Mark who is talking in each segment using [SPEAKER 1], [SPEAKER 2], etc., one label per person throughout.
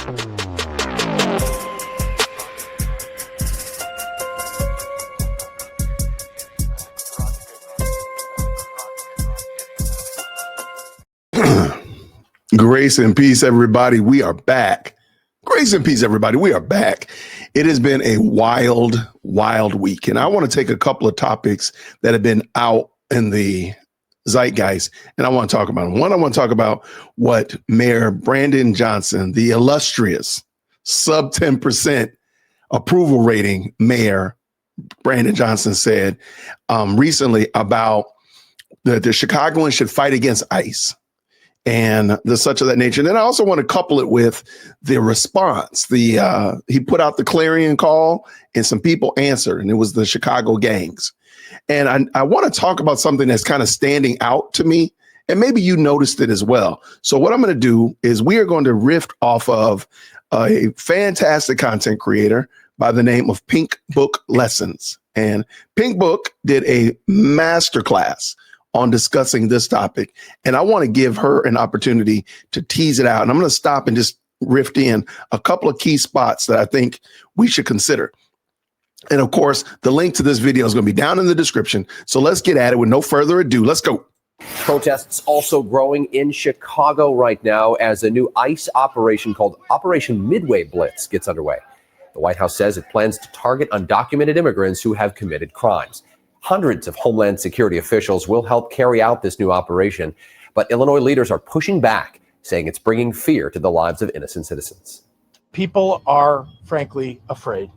[SPEAKER 1] Grace and peace, everybody. We are back. Grace and peace, everybody. We are back. It has been a wild, wild week. And I want to take a couple of topics that have been out in the zeitgeist, and I want to talk about them. One, I want to talk about what Mayor Brandon Johnson, the illustrious sub 10% approval rating mayor Brandon Johnson, said recently about the Chicagoans should fight against ICE. And the such of that nature. And then I also want to couple it with the response. He put out the clarion call and some people answered, and it was the Chicago gangs. And I want to talk about something that's kind of standing out to me, and maybe you noticed it as well. So what I'm going to do is we are going to riff off of a fantastic content creator by the name of Pink Book Lessons. And Pink Book did a masterclass on discussing this topic. And I want to give her an opportunity to tease it out. And I'm going to stop and just riff in a couple of key spots that I think we should consider. And of course, the link to this video is going to be down in the description. So let's get at it with no further ado. Let's go.
[SPEAKER 2] Protests also growing in Chicago right now as a new ICE operation called Operation Midway Blitz gets underway. The White House says it plans to target undocumented immigrants who have committed crimes. Hundreds of Homeland Security officials will help carry out this new operation, but Illinois leaders are pushing back, saying it's bringing fear to the lives of innocent citizens.
[SPEAKER 3] People are, frankly, afraid.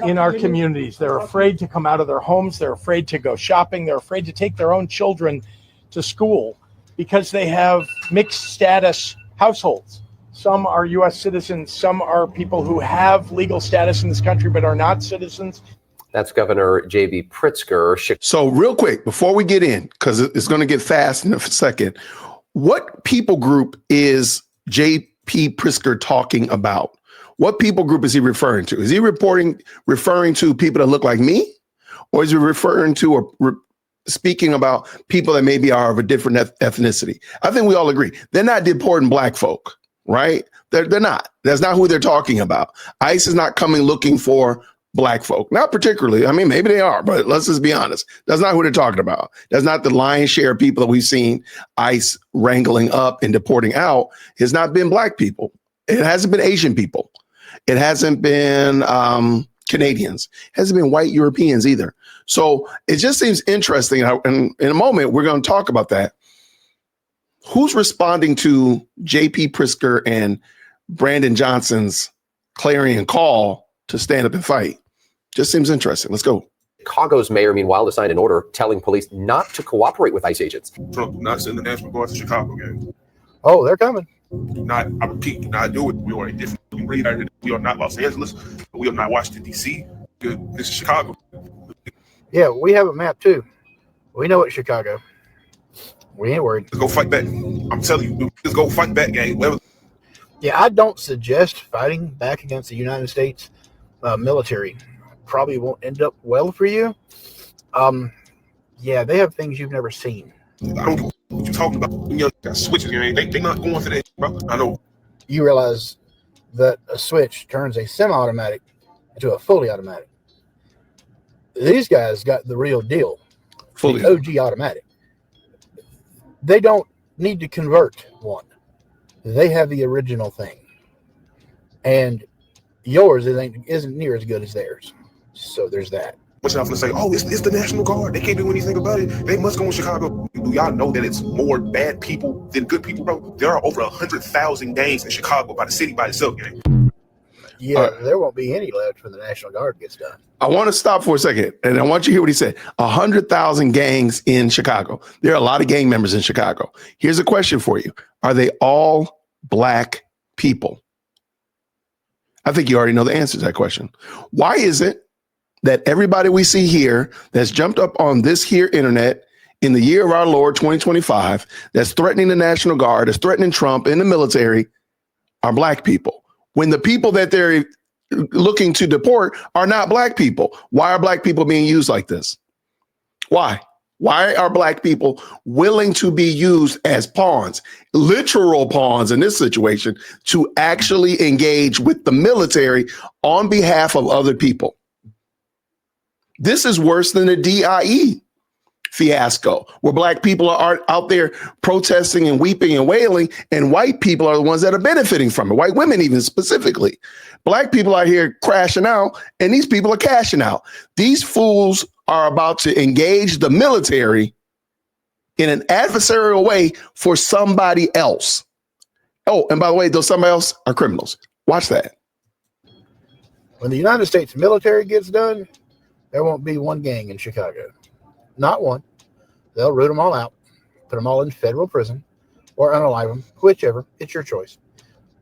[SPEAKER 3] In our communities, they're afraid to come out of their homes. They're afraid to go shopping. They're afraid to take their own children to school because they have mixed status households. Some are U.S. citizens. Some are people who have legal status in this country but are not citizens.
[SPEAKER 2] That's Governor J.B. Pritzker.
[SPEAKER 1] So real quick, before we get in, because it's going to get fast in a second, what people group is J.P. Pritzker talking about? What people group is he referring to? Is he referring to people that look like me? Or is he referring to or speaking about people that maybe are of a different ethnicity? I think we all agree. They're not deporting black folk, right? They're not. That's not who they're talking about. ICE is not coming looking for black folk, not particularly. I mean, maybe they are, but let's just be honest. That's not who they're talking about. That's not the lion's share of people that we've seen ICE wrangling up and deporting out. Has not been black people. It hasn't been Asian people. It hasn't been Canadians. It hasn't been white Europeans either. So it just seems interesting. And in a moment, we're going to talk about that. Who's responding to J.P. Pritzker and Brandon Johnson's clarion call to stand up and fight? Just seems interesting. Let's go.
[SPEAKER 2] Chicago's mayor, meanwhile, signed an order telling police not to cooperate with ICE agents.
[SPEAKER 4] Trump will not send the National Guard to Chicago again.
[SPEAKER 5] Oh, they're coming.
[SPEAKER 4] Do not, I repeat, do not do it. We are a different breed. We are not Los Angeles. We are not Washington, D.C. This is Chicago.
[SPEAKER 5] Yeah, we have a map too. We know it's Chicago. We ain't worried.
[SPEAKER 4] Let's go fight back. I'm telling you, let's go fight back, gang.
[SPEAKER 5] Yeah, I don't suggest fighting back against the United States military. Probably won't end up well for you. Yeah, they have things you've never seen.
[SPEAKER 4] I don't know what you're talking about. You know, got switches. They not going for that, bro. I know.
[SPEAKER 5] You realize that a switch turns a semi-automatic into a fully automatic. These guys got the real deal.
[SPEAKER 1] Fully.
[SPEAKER 5] The OG automatic. They don't need to convert one. They have the original thing. And yours isn't near as good as theirs. So there's that.
[SPEAKER 4] But y'all gonna say, oh, it's the National Guard. They can't do anything about it. They must go in Chicago. Do y'all know that it's more bad people than good people, bro? There are over 100,000 gangs in Chicago by the city by itself, gang.
[SPEAKER 5] Yeah, there won't be any left when the National Guard gets done.
[SPEAKER 1] I want to stop for a second, and I want you to hear what he said. 100,000 gangs in Chicago. There are a lot of gang members in Chicago. Here's a question for you. Are they all black people? I think you already know the answer to that question. Why is it that everybody we see here that's jumped up on this here internet in the year of our Lord 2025, that's threatening the National Guard, that's threatening Trump and the military, are black people? When the people that they're looking to deport are not black people. Why are black people being used like this? Why? Why are black people willing to be used as pawns, literal pawns in this situation, to actually engage with the military on behalf of other people? This is worse than the DIE fiasco, where black people are out there protesting and weeping and wailing, and white people are the ones that are benefiting from it. White women, even specifically. Black people out here crashing out, and these people are cashing out. These fools are about to engage the military in an adversarial way for somebody else. Oh, and by the way, those somebody else are criminals. Watch that.
[SPEAKER 5] When the United States military gets done, there won't be one gang in Chicago. Not one. They'll root them all out, put them all in federal prison, or unalive them, whichever. It's your choice.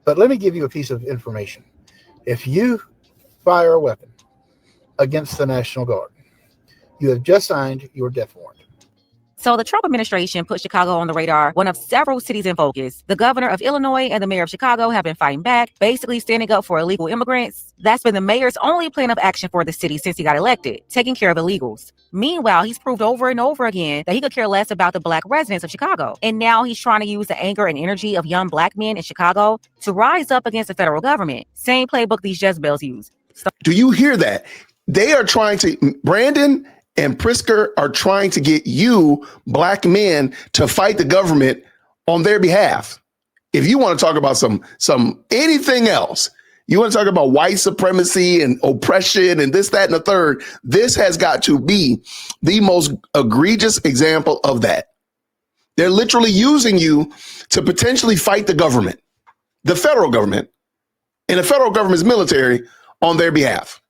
[SPEAKER 5] But let me give you a piece of information. If you fire a weapon against the National Guard, you have just signed your death warrant.
[SPEAKER 6] So the Trump administration put Chicago on the radar, one of several cities in focus. The governor of Illinois and the mayor of Chicago have been fighting back, basically standing up for illegal immigrants. That's been the mayor's only plan of action for the city since he got elected, taking care of illegals. Meanwhile, he's proved over and over again that he could care less about the black residents of Chicago. And now he's trying to use the anger and energy of young black men in Chicago to rise up against the federal government. Same playbook these Jezebels use.
[SPEAKER 1] Do you hear that? They are trying to, Brandon and Prisker are trying to get you, black men, to fight the government on their behalf. If you want to talk about some anything else, you want to talk about white supremacy and oppression and this, that, and the third, this has got to be the most egregious example of that. They're literally using you to potentially fight the government, the federal government, and the federal government's military on their behalf.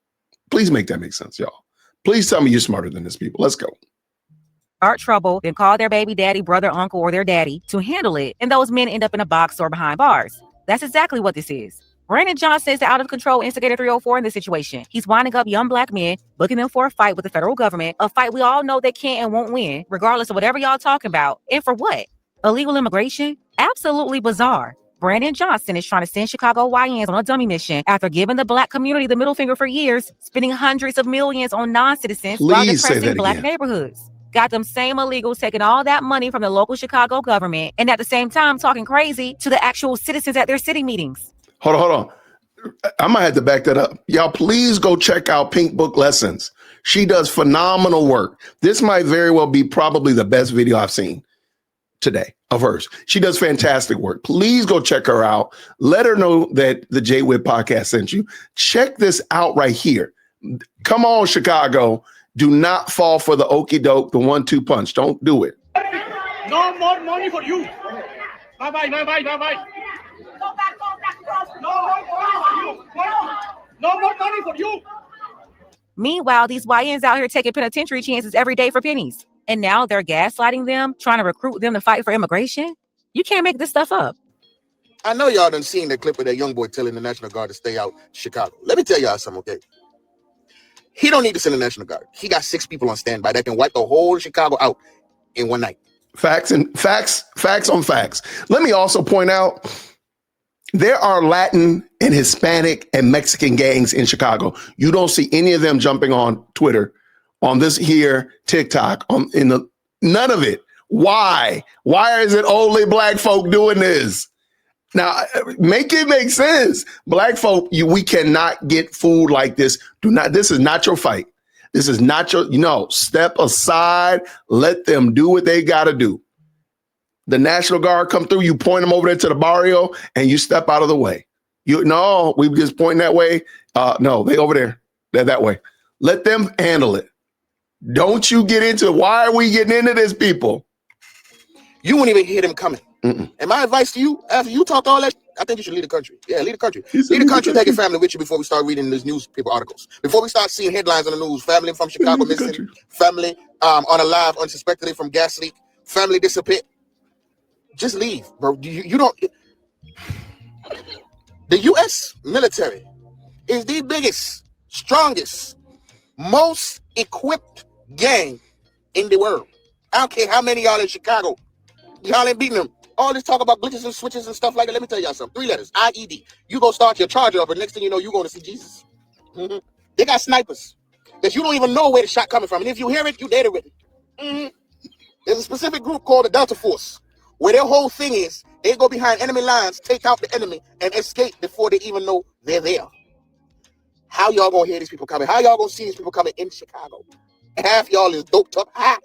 [SPEAKER 1] Please make that make sense, y'all. Please tell me you're smarter than this, people. Let's go.
[SPEAKER 6] Start trouble, then call their baby daddy, brother, uncle, or their daddy to handle it, and those men end up in a box or behind bars. That's exactly what this is. Brandon Johnson is the out-of-control instigator 304 in this situation. He's winding up young black men, booking them for a fight with the federal government, a fight we all know they can't and won't win, regardless of whatever y'all talking about. And for what? Illegal immigration? Absolutely bizarre. Brandon Johnson is trying to send Chicago YNs on a dummy mission after giving the black community the middle finger for years, spending hundreds of millions on non-citizens while depressing black neighborhoods. Got them same illegals taking all that money from the local Chicago government and at the same time talking crazy to the actual citizens at their city meetings.
[SPEAKER 1] Hold on. I might have to back that up. Y'all, please go check out Pink Book Lessons. She does phenomenal work. This might very well be probably the best video I've seen today of hers. She does fantastic work. Please go check her out. Let her know that the Jay Whip podcast sent you. Check this out right here. Come on, Chicago. Do not fall for the okie doke, the 1-2 punch. Don't do it.
[SPEAKER 7] No more money for you. Bye-bye. Go back. No more money for you.
[SPEAKER 6] Meanwhile, these YNs out here taking penitentiary chances every day for pennies. And now they're gaslighting them, trying to recruit them to fight for immigration? You can't make this stuff up.
[SPEAKER 8] I know y'all done seen the clip of that young boy telling the National Guard to stay out Chicago. Let me tell y'all something, okay? He don't need to send the National Guard. He got 6 people on standby that can wipe the whole Chicago out in one night.
[SPEAKER 1] Facts on facts. Let me also point out, there are Latin and Hispanic and Mexican gangs in Chicago. You don't see any of them jumping on Twitter, on this here TikTok, none of it. Why? Why is it only black folk doing this? Now, make it make sense. Black folk, we cannot get food like this. This is not your fight. This is not step aside. Let them do what they got to do. The National Guard come through, you point them over there to the barrio and you step out of the way. We just point that way. No, they over there. They're that way. Let them handle it. Don't you get into it. Why are we getting into this, people?
[SPEAKER 8] You wouldn't even hear them coming. Mm-mm. And my advice to you, after you talk all that, I think you should leave the country. Yeah, leave the country. Leave the country and take your family with you before we start reading these newspaper articles. Before we start seeing headlines on the news, family from Chicago missing, family unalive unsuspectedly from gas leak, family disappeared. Just leave, bro. You don't. The U.S. military is the biggest, strongest, most equipped gang in the world. I don't care how many y'all in Chicago. Y'all ain't beating them. All this talk about glitches and switches and stuff like that. Let me tell y'all something. 3 letters, IED. You go start your charger up, and next thing you know, you're going to see Jesus. Mm-hmm. They got snipers that you don't even know where the shot coming from. And if you hear it, you dead already. Mm-hmm. There's a specific group called the Delta Force, where their whole thing is they go behind enemy lines, take out the enemy, and escape before they even know they're there. How y'all gonna hear these people coming? How y'all gonna see these people coming in Chicago? Half y'all is doped up high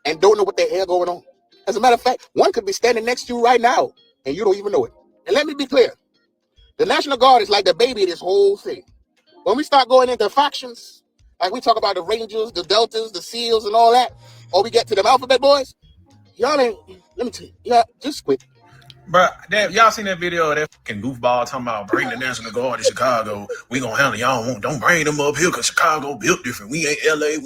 [SPEAKER 8] and don't know what the hell going on. As a matter of fact, one could be standing next to you right now and you don't even know it. And let me be clear. The National Guard is like the baby of this whole thing. When we start going into factions, like we talk about the Rangers, the Deltas, the SEALs, and all that, or we get to them alphabet boys, y'all ain't, let me tell you, y'all just quit.
[SPEAKER 4] Bro, y'all seen that video of that fucking goofball talking about bring the National Guard to Chicago? We gonna handle y'all. Don't bring them up here because Chicago built different. We ain't LA.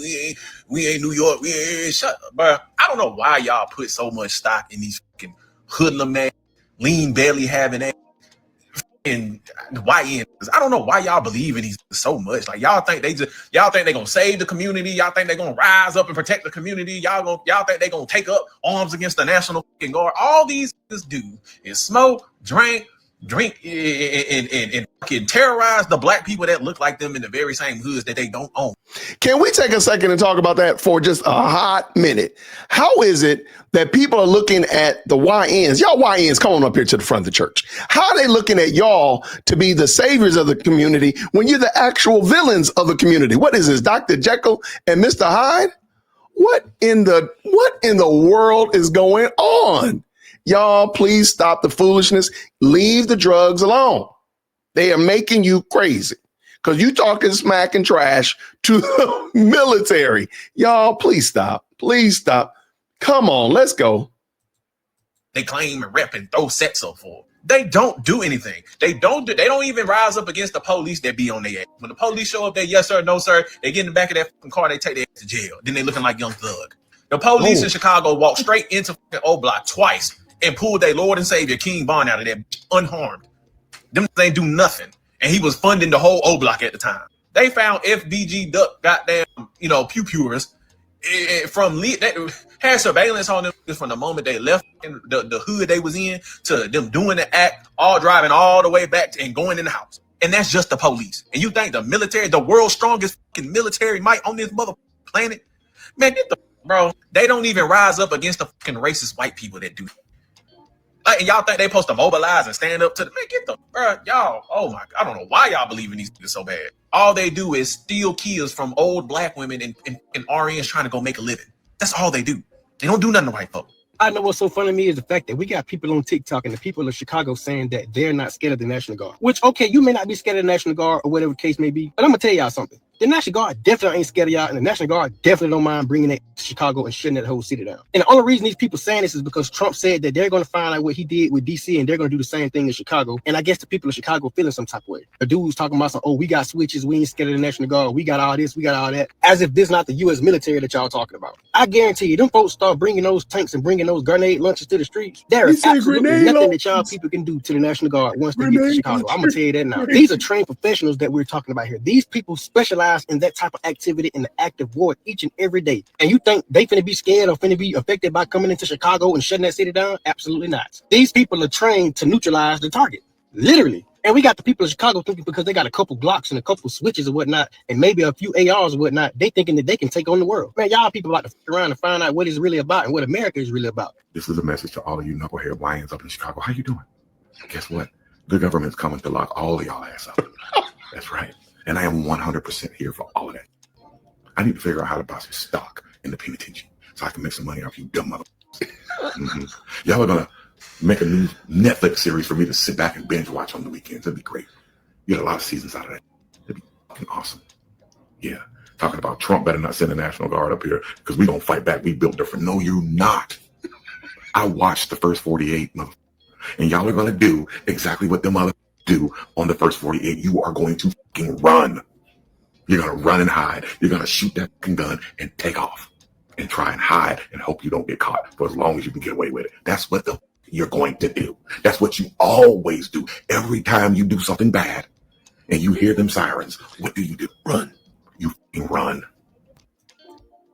[SPEAKER 4] We ain't New York. We ain't shut up, bro. I don't know why y'all put so much stock in these fucking hoodlum ass, lean belly having ass and YNs. I don't know why y'all believe in these so much. Like y'all think they gonna save the community. Y'all think they gonna rise up and protect the community. Y'all think they gonna take up arms against the National Guard. All these do is smoke, drink, and fucking terrorize the black people that look like them in the very same hoods that they don't own.
[SPEAKER 1] Can we take a second and talk about that for just a hot minute? How is it that people are looking at the YNs? Y'all YNs, come on up here to the front of the church. How are they looking at y'all to be the saviors of the community when you're the actual villains of the community? What is this, Dr. Jekyll and Mr. Hyde? What in the world is going on? Y'all, please stop the foolishness. Leave the drugs alone. They are making you crazy because you talking smack and trash to the military. Y'all, please stop. Please stop. Come on, let's go.
[SPEAKER 4] They claim and rep and throw sets up for. They don't do anything. They don't even rise up against the police that be on their ass. When the police show up there, yes sir, no sir, they get in the back of that fucking car, they take their ass to jail. Then they looking like Young Thug. The police in Chicago walked straight into fucking O Block twice and pulled their Lord and Savior King Von out of there unharmed. Them ain't do nothing. And he was funding the whole O Block at the time. They found FBG Duck goddamn, pew pewers from that had surveillance on them from the moment they left in the hood they was in to them doing the act, all driving all the way back and going in the house. And that's just the police. And you think the military, the world's strongest fucking military might on this mother planet? Man, get the bro. They don't even rise up against the fucking racist white people that do. And y'all think they supposed to mobilize and stand up to the man? Get the bro, y'all. Oh my! I don't know why y'all believe in these niggas so bad. All they do is steal kills from old black women and RNs trying to go make a living. That's all they do. They don't do nothing to white folks.
[SPEAKER 9] I know what's so funny to me is the fact that we got people on TikTok and the people of Chicago saying that they're not scared of the National Guard. Which, okay, you may not be scared of the National Guard or whatever the case may be, but I'm gonna tell y'all something. The National Guard definitely ain't scared of y'all, and the National Guard definitely don't mind bringing it to Chicago and shutting that whole city down. And the only reason these people saying this is because Trump said that they're going to find out what he did with DC and they're going to do the same thing in Chicago. And I guess the people of Chicago feeling some type of way. The dude's talking about some, we got switches, we ain't scared of the National Guard, we got all this, we got all that, as if this not the U.S. military that y'all talking about. I guarantee you, them folks start bringing those tanks and bringing those grenade launchers to the streets. There is absolutely nothing that y'all people can do to the National Guard once they get to Chicago. I'm going to tell you that now. These are trained professionals that we're talking about here. These people specialize in that type of activity in the active war each and every day. And you think they finna be scared or finna be affected by coming into Chicago and shutting that city down? Absolutely not. These people are trained to neutralize the target, literally. And we got the people of Chicago thinking because they got a couple Glocks and a couple switches or whatnot, and maybe a few ARs or whatnot, they thinking that they can take on the world. Man, y'all people about to fuck around and find out what it's really about and what America is really about.
[SPEAKER 10] This is a message to all of you knucklehead YNs up in Chicago. How you doing? Guess what? The government's coming to lock all of y'all ass up. That's right. And I am 100% here for all of that. I need to figure out how to buy some stock in the penitentiary so I can make some money off you dumb motherfuckers. Y'all are going to make a new Netflix series for me to sit back and binge watch on the weekends. That'd be great. You get a lot of seasons out of that. That'd be fucking awesome. Yeah. Talking about Trump better not send the National Guard up here because we going to fight back. We built different. No, you're not. I watched the first 48 motherfuckers. And y'all are going to do exactly what them motherfuckers do on the first 48. You are going to fucking run. You're going to run and hide. You're going to shoot that gun and take off and try and hide and hope you don't get caught for as long as you can get away with it. That's what you're going to do. That's what you always do. Every time you do something bad and you hear them sirens, what do? Run. You run.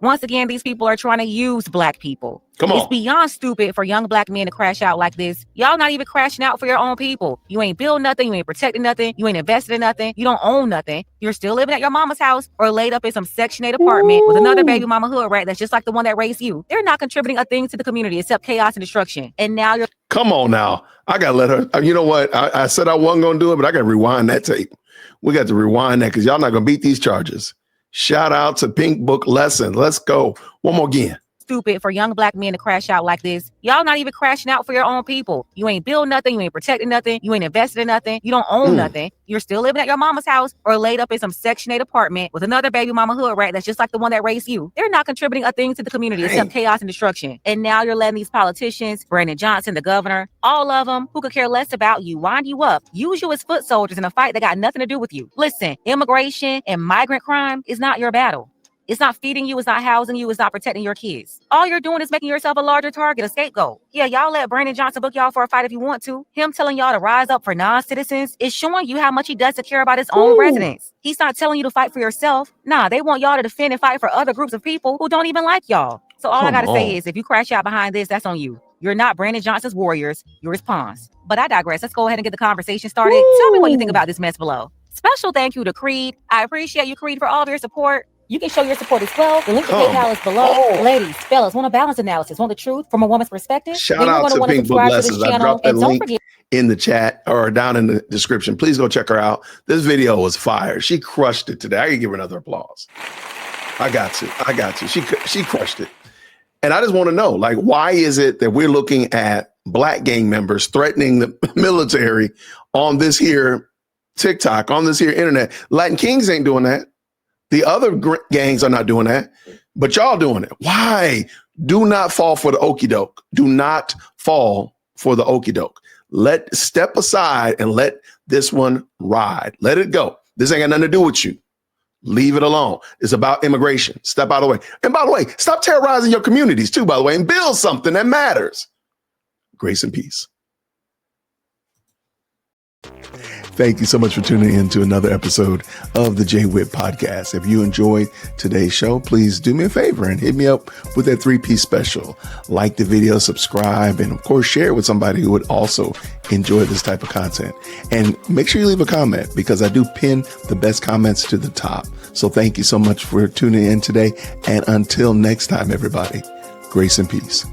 [SPEAKER 6] Once again, these people are trying to use black people.
[SPEAKER 1] Come on.
[SPEAKER 6] It's beyond stupid for young black men to crash out like this. Y'all not even crashing out for your own people. You ain't building nothing. You ain't protecting nothing. You ain't invested in nothing. You don't own nothing. You're still living at your mama's house or laid up in some Section 8 apartment with another baby mama hood rat that's just like the one that raised you. They're not contributing a thing to the community except chaos and destruction. And now you're...
[SPEAKER 1] Come on now. I got to let her. You know what? I said I wasn't going to do it, but I got to rewind that tape. We got to rewind that because y'all not going to beat these charges. Shout out to Pink Book Lesson. Let's go. One more again.
[SPEAKER 6] Stupid for young black men to crash out like this. Y'all not even crashing out for your own people. You ain't building nothing. You ain't protecting nothing. You ain't invested in nothing. You don't own nothing. You're still living at your mama's house or laid up in some Section 8 apartment with another baby mama hood rat that's just like the one that raised you. They're not contributing a thing to the community except chaos and destruction. And now you're letting these politicians, Brandon Johnson, the governor, all of them who could care less about you, wind you up, use you as foot soldiers in a fight that got nothing to do with you. Listen, immigration and migrant crime is not your battle. It's not feeding you, it's not housing you, it's not protecting your kids. All you're doing is making yourself a larger target, a scapegoat. Yeah, y'all let Brandon Johnson book y'all for a fight if you want to. Him telling y'all to rise up for non-citizens is showing you how much he doesn't care about his own residents. He's not telling you to fight for yourself. Nah, they want y'all to defend and fight for other groups of people who don't even like y'all. So all I gotta say is, if you crash out behind this, that's on you. You're not Brandon Johnson's warriors, you're his pawns. But I digress. Let's go ahead and get the conversation started. Tell me what you think about this mess below. Special thank you to Creed. I appreciate you, Creed, for all of your support. You can show your support as well. The link to PayPal is below. Ladies, fellas, want a balance analysis, want the truth from a woman's perspective?
[SPEAKER 1] Shout out to Pink Book Lessons. I dropped that link in the chat or down in the description. Please go check her out. This video was fire. She crushed it today. I can give her another applause. I got you. She crushed it. And I just want to know, like, why is it that we're looking at black gang members threatening the military on this here TikTok, on this here internet? Latin Kings ain't doing that. The other gangs are not doing that, but y'all doing it. Why? Do not fall for the okie doke. Do not fall for the okie doke. Step aside and let this one ride. Let it go. This ain't got nothing to do with you. Leave it alone. It's about immigration. Step out of the way. And by the way, stop terrorizing your communities too, by the way, and build something that matters. Grace and peace. Thank you so much for tuning in to another episode of the Jay Witt Podcast. If you enjoyed today's show, please do me a favor and hit me up with that 3-piece special. Like the video, subscribe, and of course, share it with somebody who would also enjoy this type of content. And make sure you leave a comment because I do pin the best comments to the top. So thank you so much for tuning in today. And until next time, everybody, grace and peace.